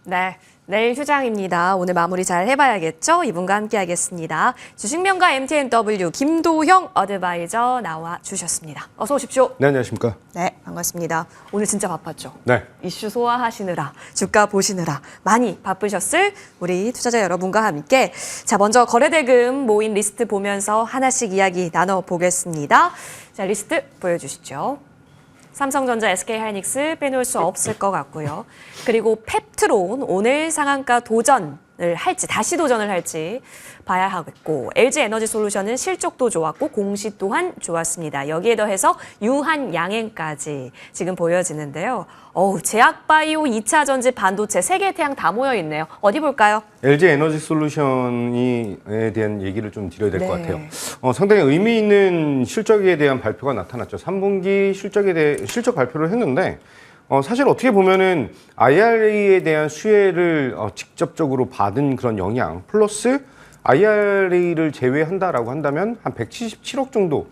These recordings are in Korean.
네, 내일 휴장입니다. 오늘 마무리 잘 해봐야겠죠? 이분과 함께 하겠습니다. 주식명가 MTNW 김도형 어드바이저 나와 주셨습니다. 어서 오십시오. 네, 안녕하십니까. 네, 반갑습니다. 오늘 진짜 바빴죠? 네. 이슈 소화하시느라, 주가 보시느라 많이 바쁘셨을 우리 투자자 여러분과 함께 자, 먼저 거래대금 모인 리스트 보면서 하나씩 이야기 나눠보겠습니다. 자, 리스트 보여주시죠. 삼성전자, SK하이닉스 빼놓을 수 없을 것 같고요. 그리고 펩트론 오늘 상한가 도전을 할지 다시 도전을 할지 봐야 하겠고 LG에너지솔루션은 실적도 좋았고 공시 또한 좋았습니다. 여기에 더해서 유한양행까지 지금 보여지는데요. 제약바이오, 2차 전지, 반도체 세 개의 태양 다 모여 있네요. 어디 볼까요? LG에너지솔루션에 대한 얘기를 좀 드려야 될 것 같아요. 상당히 의미 있는 실적에 대한 발표가 나타났죠. 3분기 실적 발표를 했는데 사실 어떻게 보면은 IRA에 대한 수혜를 직접적으로 받은 그런 영향 플러스 IRA를 제외한다라고 한다면 한 177억 정도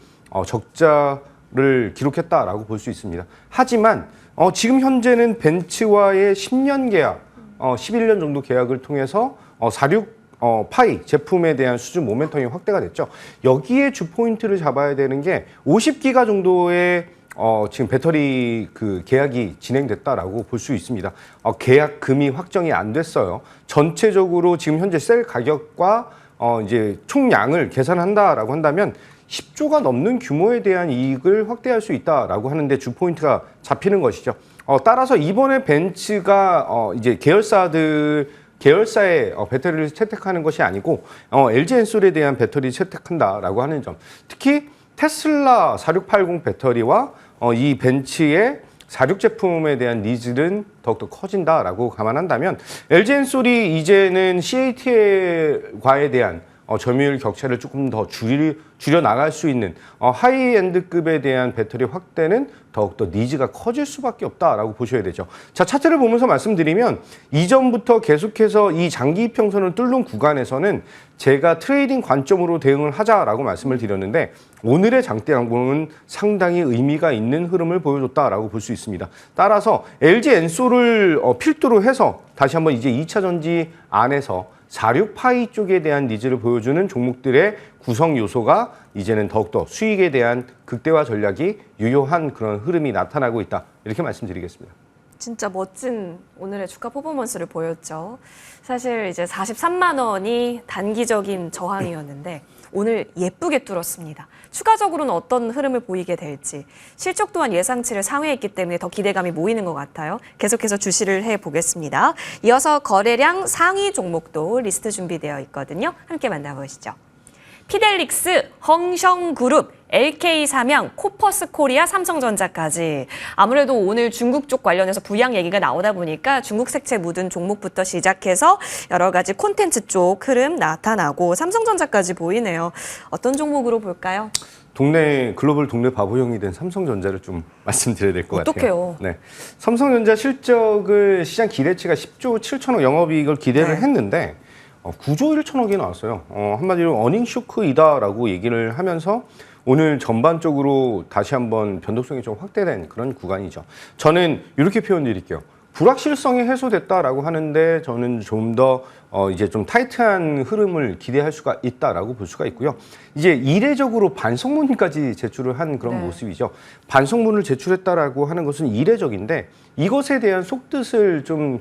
적자를 기록했다라고 볼 수 있습니다. 하지만 지금 현재는 벤츠와의 10년 계약, 11년 정도 계약을 통해서 46 파이 제품에 대한 수준 모멘텀이 확대가 됐죠. 여기에 주 포인트를 잡아야 되는 게 50기가 정도의 지금 배터리 그 계약이 진행됐다라고 볼 수 있습니다. 계약금이 확정이 안 됐어요. 전체적으로 지금 현재 셀 가격과 이제 총량을 계산한다라고 한다면 10조가 넘는 규모에 대한 이익을 확대할 수 있다라고 하는데 주 포인트가 잡히는 것이죠. 따라서 이번에 벤츠가 이제 계열사의 배터리를 채택하는 것이 아니고 LG엔솔에 대한 배터리 채택한다라고 하는 점. 특히 테슬라 4680 배터리와 이 벤츠의 46 제품에 대한 니즈는 더욱더 커진다라고 감안한다면 LG엔솔이 이제는 CATL과에 대한 점유율 격차를 조금 더 줄여 나갈 수 있는 하이엔드급에 대한 배터리 확대는 더욱더 니즈가 커질 수밖에 없다라고 보셔야 되죠. 자, 차트를 보면서 말씀드리면 이전부터 계속해서 이 장기 이평선을 뚫는 구간에서는 제가 트레이딩 관점으로 대응을 하자라고 말씀을 드렸는데 오늘의 장대 양봉은 상당히 의미가 있는 흐름을 보여줬다라고 볼 수 있습니다. 따라서 LG엔솔을 필두로 해서 다시 한번 이제 2차 전지 안에서 46파이 쪽에 대한 니즈를 보여주는 종목들의 구성 요소가 이제는 더욱더 수익에 대한 극대화 전략이 유효한 그런 흐름이 나타나고 있다. 이렇게 말씀드리겠습니다. 진짜 멋진 오늘의 주가 퍼포먼스를 보였죠. 사실 이제 43만 원이 단기적인 저항이었는데 오늘 예쁘게 뚫었습니다. 추가적으로는 어떤 흐름을 보이게 될지 실적 또한 예상치를 상회했기 때문에 더 기대감이 모이는 것 같아요. 계속해서 주시를 해보겠습니다. 이어서 거래량 상위 종목도 리스트 준비되어 있거든요. 함께 만나보시죠. 피델릭스, 헝성그룹, LK삼양, 코퍼스코리아, 삼성전자까지 아무래도 오늘 중국 쪽 관련해서 부양 얘기가 나오다 보니까 중국 색채 묻은 종목부터 시작해서 여러 가지 콘텐츠 쪽 흐름 나타나고 삼성전자까지 보이네요. 어떤 종목으로 볼까요? 글로벌 동네 바보형이 된 삼성전자를 좀 말씀드려야 될 것 같아요. 어떡해요? 네, 삼성전자 실적을 시장 기대치가 10조 7천억 영업이익을 기대를 했는데 9조 1천억이 나왔어요. 한마디로 어닝 쇼크이다라고 얘기를 하면서 오늘 전반적으로 다시 한번 변동성이 좀 확대된 그런 구간이죠. 저는 이렇게 표현 드릴게요. 불확실성이 해소됐다라고 하는데 저는 좀 더 이제 좀 타이트한 흐름을 기대할 수가 있다라고 볼 수가 있고요. 이제 이례적으로 반성문까지 제출을 한 그런 모습이죠. 반성문을 제출했다라고 하는 것은 이례적인데 이것에 대한 속뜻을 좀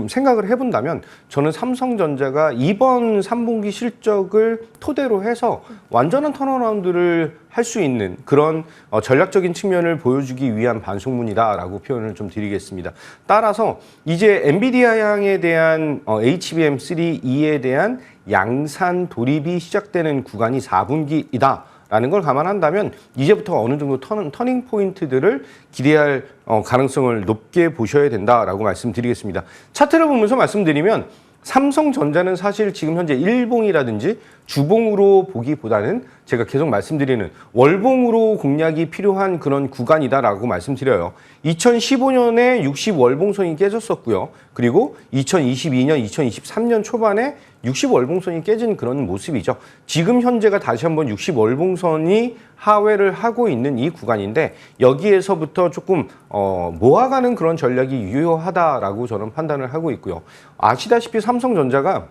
생각을 해본다면 저는 삼성전자가 이번 3분기 실적을 토대로 해서 완전한 턴어라운드를 할 수 있는 그런 전략적인 측면을 보여주기 위한 반성문이다라고 표현을 좀 드리겠습니다. 따라서 이제 엔비디아 향에 대한 HBM3E에 대한 양산 돌입이 시작되는 구간이 4분기이다. 라는 걸 감안한다면 이제부터 어느 정도 터닝 포인트들을 기대할 가능성을 높게 보셔야 된다라고 말씀드리겠습니다. 차트를 보면서 말씀드리면 삼성전자는 사실 지금 현재 일봉이라든지 주봉으로 보기보다는 제가 계속 말씀드리는 월봉으로 공략이 필요한 그런 구간이다라고 말씀드려요. 2015년에 60월봉선이 깨졌었고요. 그리고 2022년, 2023년 초반에 60월봉선이 깨진 그런 모습이죠. 지금 현재가 다시 한번 60월봉선이 하회를 하고 있는 이 구간인데 여기에서부터 조금 모아가는 그런 전략이 유효하다라고 저는 판단을 하고 있고요. 아시다시피 삼성전자가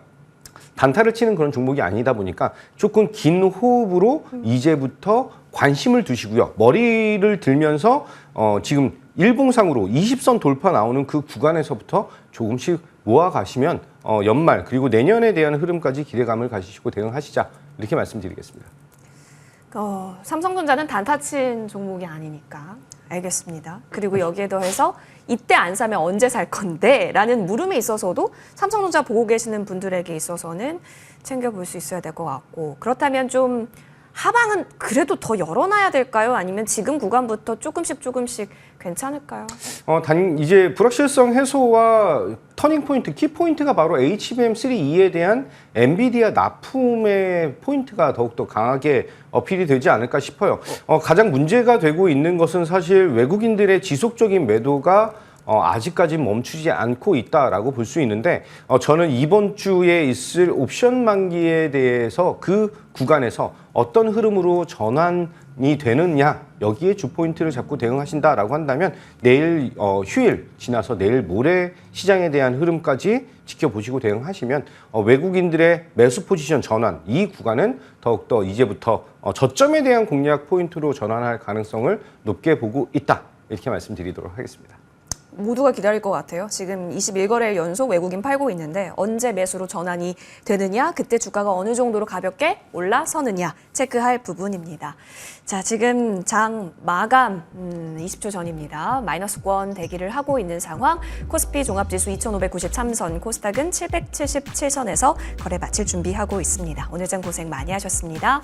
단타를 치는 그런 종목이 아니다 보니까 조금 긴 호흡으로 이제부터 관심을 두시고요. 머리를 들면서 지금 일봉상으로 20선 돌파 나오는 그 구간에서부터 조금씩 모아가시면 연말 그리고 내년에 대한 흐름까지 기대감을 가지시고 대응하시자 이렇게 말씀드리겠습니다. 삼성전자는 단타 친 종목이 아니니까 알겠습니다. 그리고 여기에 더해서 이때 안 사면 언제 살 건데? 라는 물음에 있어서도 삼성전자 보고 계시는 분들에게 있어서는 챙겨볼 수 있어야 될 것 같고 그렇다면 좀 하방은 그래도 더 열어놔야 될까요? 아니면 지금 구간부터 조금씩 괜찮을까요? 이제 불확실성 해소와 터닝 포인트, 키 포인트가 바로 HBM3E에 대한 엔비디아 납품의 포인트가 더욱더 강하게 어필이 되지 않을까 싶어요. 가장 문제가 되고 있는 것은 사실 외국인들의 지속적인 매도가 아직까지 멈추지 않고 있다라고 볼 수 있는데 저는 이번 주에 있을 옵션 만기에 대해서 그 구간에서 어떤 흐름으로 전환이 되느냐 여기에 주포인트를 잡고 대응하신다라고 한다면 내일 휴일 지나서 내일 모레 시장에 대한 흐름까지 지켜보시고 대응하시면 외국인들의 매수 포지션 전환 이 구간은 더욱더 이제부터 저점에 대한 공략 포인트로 전환할 가능성을 높게 보고 있다 이렇게 말씀드리도록 하겠습니다. 모두가 기다릴 것 같아요. 지금 21거래일 연속 외국인 팔고 있는데 언제 매수로 전환이 되느냐, 그때 주가가 어느 정도로 가볍게 올라서느냐 체크할 부분입니다. 자, 지금 장 마감 20초 전입니다. 마이너스권 대기를 하고 있는 상황. 코스피 종합지수 2593선, 코스닥은 777선에서 거래 마칠 준비하고 있습니다. 오늘 장 고생 많이 하셨습니다.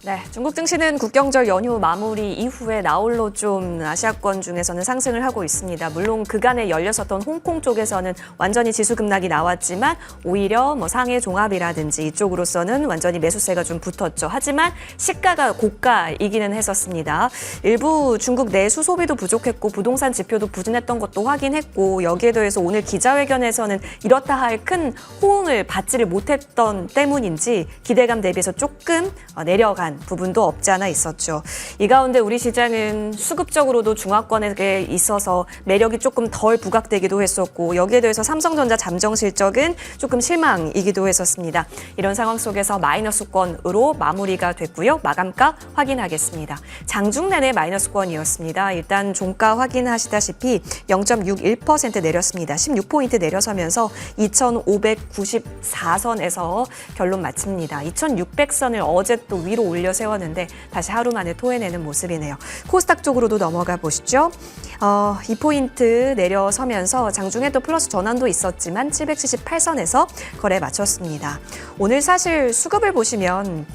네, 중국 증시는 국경절 연휴 마무리 이후에 나홀로 좀 아시아권 중에서는 상승을 하고 있습니다. 물론 그간에 열렸었던 홍콩 쪽에서는 완전히 지수 급락이 나왔지만 오히려 상해 종합이라든지 이쪽으로서는 완전히 매수세가 좀 붙었죠. 하지만 시가가 고가이기는 했었습니다. 일부 중국 내수 소비도 부족했고 부동산 지표도 부진했던 것도 확인했고 여기에 더해서 오늘 기자회견에서는 이렇다 할 큰 호응을 받지를 못했던 때문인지 기대감 대비해서 조금 내려간 부분도 없지 않아 있었죠. 이 가운데 우리 시장은 수급적으로도 중화권에 있어서 매력이 조금 덜 부각되기도 했었고 여기에 대해서 삼성전자 잠정 실적은 조금 실망이기도 했었습니다. 이런 상황 속에서 마이너스권으로 마무리가 됐고요. 마감가 확인하겠습니다. 장중 내내 마이너스권이었습니다. 일단 종가 확인하시다시피 0.61% 내렸습니다. 16포인트 내려서면서 2,594선에서 결론 마칩니다. 2,600선을 어제 또 위로 올려 세웠는데 다시 하루 만에 토해내는 모습이네요. 코스닥 쪽으로도 넘어가 보시죠. 2포인트 내려서면서 장중에 또 플러스 전환도 있었지만 778선에서 거래 마쳤습니다. 오늘 사실 수급을 보시면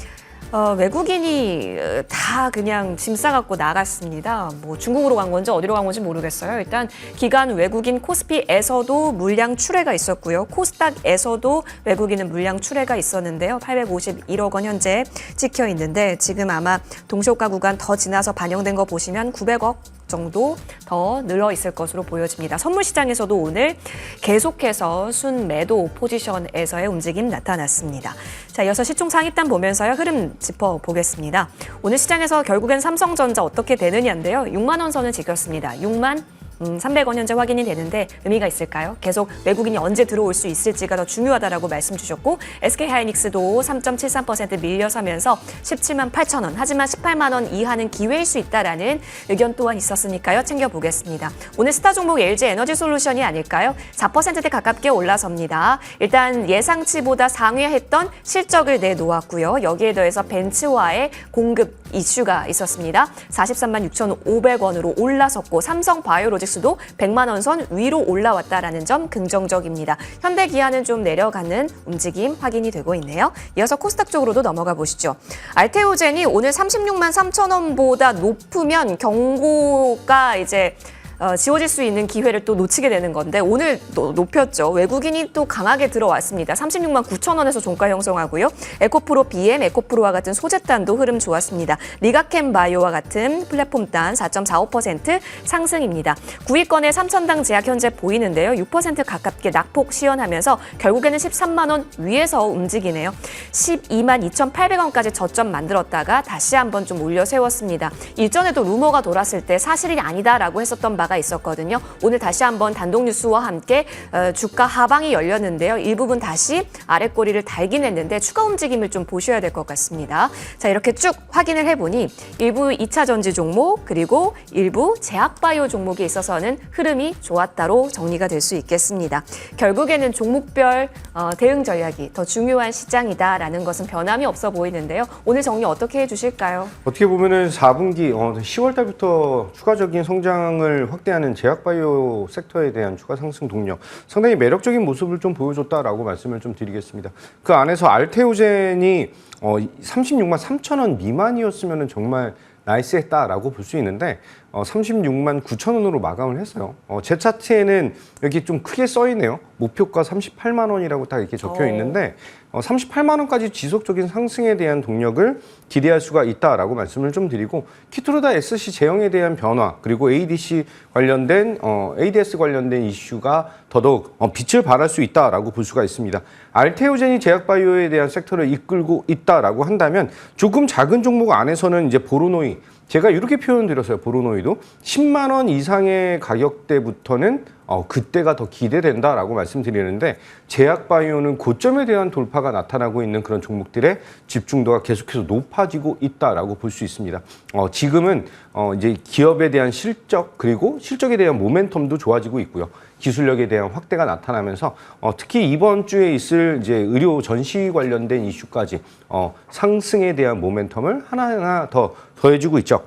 외국인이 다 그냥 짐 싸갖고 나갔습니다. 뭐 중국으로 간 건지 어디로 간 건지 모르겠어요. 일단 기간 외국인 코스피에서도 물량 출회가 있었고요. 코스닥에서도 외국인은 물량 출회가 있었는데요. 851억 원 현재 찍혀 있는데 지금 아마 동시호가 구간 더 지나서 반영된 거 보시면 900억 정도 더 늘어 있을 것으로 보여집니다. 선물 시장에서도 오늘 계속해서 순매도 포지션에서의 움직임 나타났습니다. 자, 이어서 시총 상위단 보면서요. 흐름 짚어보겠습니다. 오늘 시장에서 결국엔 삼성전자 어떻게 되느냐인데요. 6만 원 선을 지켰습니다. 6만 300원 현재 확인이 되는데 의미가 있을까요? 계속 외국인이 언제 들어올 수 있을지가 더 중요하다라고 말씀 주셨고 SK하이닉스도 3.73% 밀려서면서 17만 8천 원 하지만 18만 원 이하는 기회일 수 있다라는 의견 또한 있었으니까요. 챙겨보겠습니다. 오늘 스타 종목 LG에너지솔루션이 아닐까요? 4%대 가깝게 올라섭니다. 일단 예상치보다 상회했던 실적을 내놓았고요. 여기에 더해서 벤츠와의 공급 이슈가 있었습니다. 43만 6,500원으로 올라섰고 삼성바이오로직스도 100만 원 선 위로 올라왔다라는 점 긍정적입니다. 현대기아는 좀 내려가는 움직임 확인이 되고 있네요. 이어서 코스닥 쪽으로도 넘어가 보시죠. 알테오젠이 오늘 36만 3천 원보다 높으면 경고가 이제 지워질 수 있는 기회를 또 놓치게 되는 건데 오늘 또 높였죠. 외국인이 또 강하게 들어왔습니다. 36만 9천 원에서 종가 형성하고요. 에코프로 BM, 에코프로와 같은 소재단도 흐름 좋았습니다. 리가캠 바이오와 같은 플랫폼단 4.45% 상승입니다. 9위권의 3천당 제약 현재 보이는데요. 6% 가깝게 낙폭 시연하면서 결국에는 13만 원 위에서 움직이네요. 12만 2,800원까지 저점 만들었다가 다시 한번 좀 올려 세웠습니다. 일전에도 루머가 돌았을 때 사실이 아니다라고 했었던 바가 있었거든요. 오늘 다시 한번 단독 뉴스와 함께 주가 하방이 열렸는데요. 일부분 다시 아랫꼬리를 달긴 했는데 추가 움직임을 좀 보셔야 될 것 같습니다. 자, 이렇게 쭉 확인을 해보니 일부 2차 전지 종목 그리고 일부 제약바이오 종목에 있어서는 흐름이 좋았다로 정리가 될 수 있겠습니다. 결국에는 종목별 대응 전략이 더 중요한 시장이다라는 것은 변함이 없어 보이는데요. 오늘 정리 어떻게 해주실까요? 어떻게 보면은 4분기 10월 달부터 추가적인 성장을 확대하는 제약바이오 섹터에 대한 추가 상승 동력 상당히 매력적인 모습을 좀 보여줬다라고 말씀을 좀 드리겠습니다. 그 안에서 알테오젠이 36만 3천 원 미만이었으면 정말 나이스했다라고 볼 수 있는데 36만 9천 원으로 마감을 했어요. 제 차트에는 여기 좀 크게 써 있네요. 목표가 38만 원이라고 딱 이렇게 적혀 있는데 38만 원까지 지속적인 상승에 대한 동력을 기대할 수가 있다라고 말씀을 좀 드리고 키트로다 SC 제형에 대한 변화 그리고 ADS 관련된 이슈가 더더욱 빛을 발할 수 있다라고 볼 수가 있습니다. 알테오젠이 제약바이오에 대한 섹터를 이끌고 있다라고 한다면 조금 작은 종목 안에서는 이제 보로노이 제가 이렇게 표현드렸어요. 보로노이도 10만 원 이상의 가격대부터는 그때가 더 기대된다라고 말씀드리는데 제약바이오는 고점에 대한 돌파가 나타나고 있는 그런 종목들의 집중도가 계속해서 높아지고 있다라고 볼 수 있습니다. 지금은 이제 기업에 대한 실적 그리고 실적에 대한 모멘텀도 좋아지고 있고요. 기술력에 대한 확대가 나타나면서 특히 이번 주에 있을 이제 의료 전시 관련된 이슈까지 상승에 대한 모멘텀을 하나하나 더 더해주고 있죠.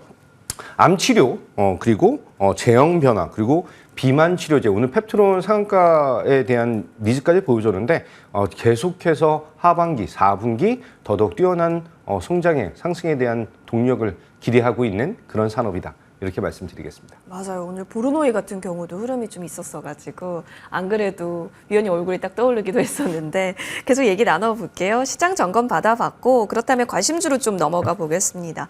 암 치료 그리고 제형 변화 그리고 비만 치료제 오늘 펩트론 상한가에 대한 니즈까지 보여줬는데 계속해서 하반기 4분기 더더욱 뛰어난 성장의 상승에 대한 동력을 기대하고 있는 그런 산업이다. 이렇게 말씀드리겠습니다. 맞아요. 오늘 보르노이 같은 경우도 흐름이 좀 있었어가지고 안 그래도 위원님 얼굴이 딱 떠오르기도 했었는데 계속 얘기 나눠볼게요. 시장 점검 받아봤고 그렇다면 관심주로 좀 넘어가 보겠습니다.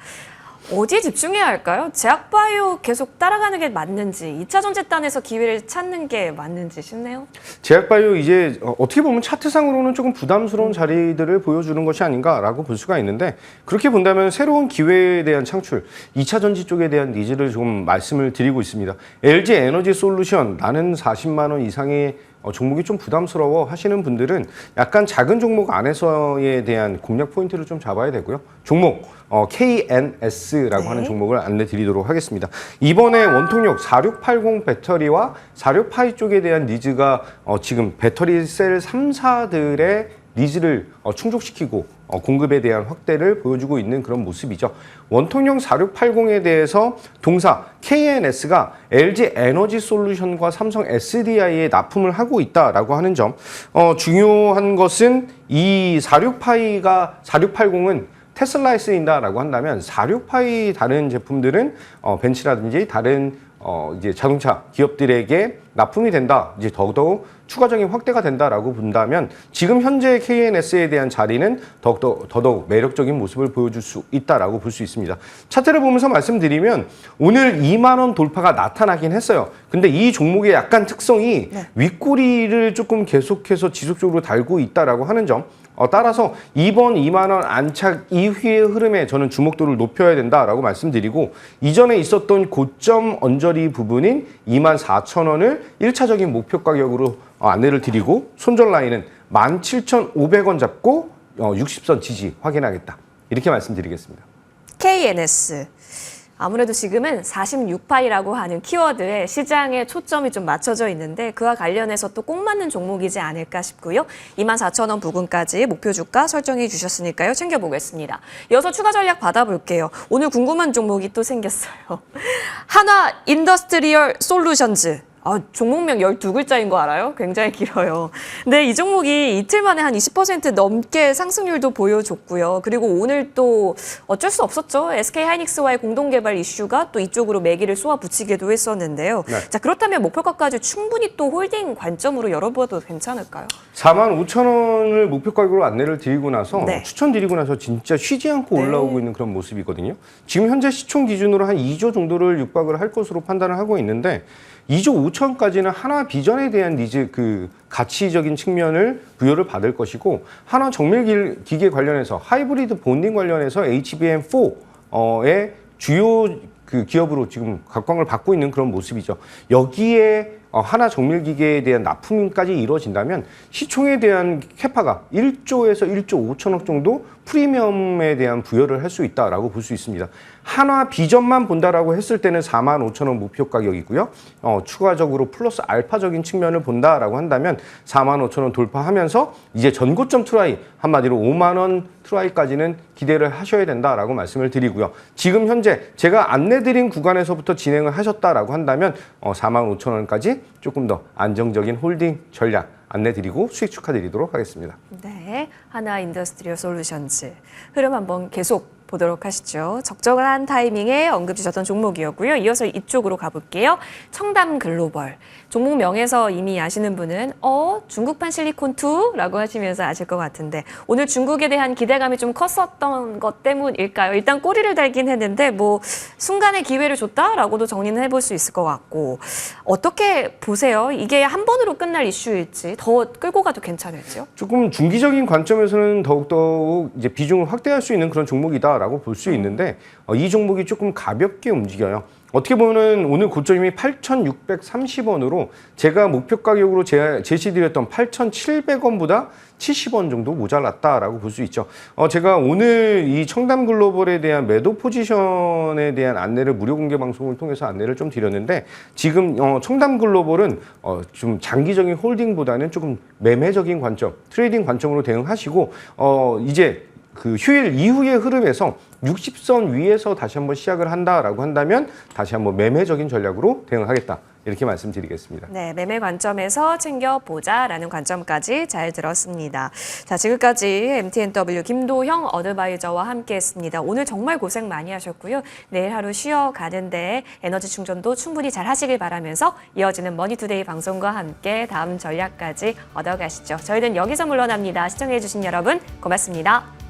어디에 집중해야 할까요? 제약바이오 계속 따라가는 게 맞는지 2차 전지단에서 기회를 찾는 게 맞는지 싶네요. 제약바이오 이제 어떻게 보면 차트상으로는 조금 부담스러운 자리들을 보여주는 것이 아닌가라고 볼 수가 있는데 그렇게 본다면 새로운 기회에 대한 창출 2차 전지 쪽에 대한 니즈를 좀 말씀을 드리고 있습니다. LG 에너지 솔루션 나는 40만 원 이상의 종목이 좀 부담스러워 하시는 분들은 약간 작은 종목 안에서에 대한 공략 포인트를 좀 잡아야 되고요. 종목 KNS라고 하는 종목을 안내 드리도록 하겠습니다. 이번에 원통력 4680 배터리와 46파이 쪽에 대한 니즈가 지금 배터리 셀 3사들의 니즈를 충족시키고 공급에 대한 확대를 보여주고 있는 그런 모습이죠. 원통형 4680에 대해서 동사 KNS가 LG 에너지 솔루션과 삼성 SDI에 납품을 하고 있다라고 하는 점. 중요한 것은 이 4680은 테슬라에 쓰인다라고 한다면 46파이 다른 제품들은 벤츠라든지 다른 이제 자동차 기업들에게 납품이 된다. 이제 더더욱 추가적인 확대가 된다라고 본다면 지금 현재 KNS에 대한 자리는 더더욱 매력적인 모습을 보여줄 수 있다라고 볼 수 있습니다. 차트를 보면서 말씀드리면 오늘 2만 원 돌파가 나타나긴 했어요. 근데 이 종목의 약간 특성이 윗꼬리를 조금 계속해서 지속적으로 달고 있다라고 하는 점. 따라서 이번 2만 원 안착 이후의 흐름에 저는 주목도를 높여야 된다라고 말씀드리고 이전에 있었던 고점 언저리 부분인 2만 4천 원을 1차적인 목표 가격으로 안내를 드리고 손절 라인은 17,500원 잡고 60선 지지 확인하겠다. 이렇게 말씀드리겠습니다. KNS. 아무래도 지금은 46파이라고 하는 키워드에 시장에 초점이 좀 맞춰져 있는데 그와 관련해서 또 꼭 맞는 종목이지 않을까 싶고요. 24,000원 부근까지 목표 주가 설정해 주셨으니까요. 챙겨보겠습니다. 이어서 추가 전략 받아볼게요. 오늘 궁금한 종목이 또 생겼어요. 한화 인더스트리얼 솔루션즈. 종목명 12글자인 거 알아요? 굉장히 길어요. 근데 이 종목이 이틀 만에 한 20% 넘게 상승률도 보여줬고요. 그리고 오늘 또 어쩔 수 없었죠. SK 하이닉스와의 공동개발 이슈가 또 이쪽으로 매기를 쏘아붙이기도 했었는데요. 네. 자, 그렇다면 목표가까지 충분히 또 홀딩 관점으로 열어봐도 괜찮을까요? 45,000원을 목표 가격으로 안내를 드리고 나서 네. 추천드리고 나서 진짜 쉬지 않고 네. 올라오고 있는 그런 모습이거든요. 지금 현재 시총 기준으로 한 2조 정도를 육박을 할 것으로 판단을 하고 있는데 2조 5천까지는 하나 비전에 대한 니즈 그 가치적인 측면을 부여를 받을 것이고 하나 정밀 기계 관련해서 하이브리드 본딩 관련해서 HBM4의 주요 그 기업으로 지금 각광을 받고 있는 그런 모습이죠. 여기에 하나 정밀 기계에 대한 납품까지 이루어진다면 시총에 대한 캐파가 1조에서 1조 5천억 정도 프리미엄에 대한 부여를 할 수 있다라고 볼 수 있습니다. 한화 비전만 본다라고 했을 때는 45,000원 목표 가격이고요. 추가적으로 플러스 알파적인 측면을 본다라고 한다면 45,000원 돌파하면서 이제 전고점 트라이 한마디로 5만 원 트라이까지는 기대를 하셔야 된다라고 말씀을 드리고요. 지금 현재 제가 안내드린 구간에서부터 진행을 하셨다라고 한다면 45,000원까지 조금 더 안정적인 홀딩 전략 안내드리고 수익 축하드리도록 하겠습니다. 네, 하나 인더스트리얼 솔루션즈 흐름 한번 계속 보도록 하시죠. 적절한 타이밍에 언급 주셨던 종목이었고요. 이어서 이쪽으로 가볼게요. 청담 글로벌. 종목명에서 이미 아시는 분은 중국판 실리콘2라고 하시면서 아실 것 같은데 오늘 중국에 대한 기대감이 좀 컸었던 것 때문일까요? 일단 꼬리를 달긴 했는데 뭐 순간의 기회를 줬다라고도 정리는 해볼 수 있을 것 같고 어떻게 보세요? 이게 한 번으로 끝날 이슈일지 더 끌고 가도 괜찮을지요? 조금 중기적인 관점에서는 더욱더 이제 비중을 확대할 수 있는 그런 종목이다라고 볼 수 있는데 이 종목이 조금 가볍게 움직여요. 어떻게 보면 오늘 고점이 8,630원으로 제가 목표 가격으로 제시드렸던 8,700원보다 70원 정도 모자랐다라고 볼 수 있죠. 제가 오늘 이 청담 글로벌에 대한 매도 포지션에 대한 안내를 무료 공개 방송을 통해서 안내를 좀 드렸는데 지금 청담 글로벌은 좀 장기적인 홀딩보다는 조금 매매적인 관점, 트레이딩 관점으로 대응하시고 이제 그 휴일 이후의 흐름에서 60선 위에서 다시 한번 시작을 한다라고 한다면 다시 한번 매매적인 전략으로 대응하겠다. 이렇게 말씀드리겠습니다. 네, 매매 관점에서 챙겨보자라는 관점까지 잘 들었습니다. 자, 지금까지 MTNW 김도형 어드바이저와 함께했습니다. 오늘 정말 고생 많이 하셨고요. 내일 하루 쉬어가는데 에너지 충전도 충분히 잘 하시길 바라면서 이어지는 머니투데이 방송과 함께 다음 전략까지 얻어가시죠. 저희는 여기서 물러납니다. 시청해주신 여러분 고맙습니다.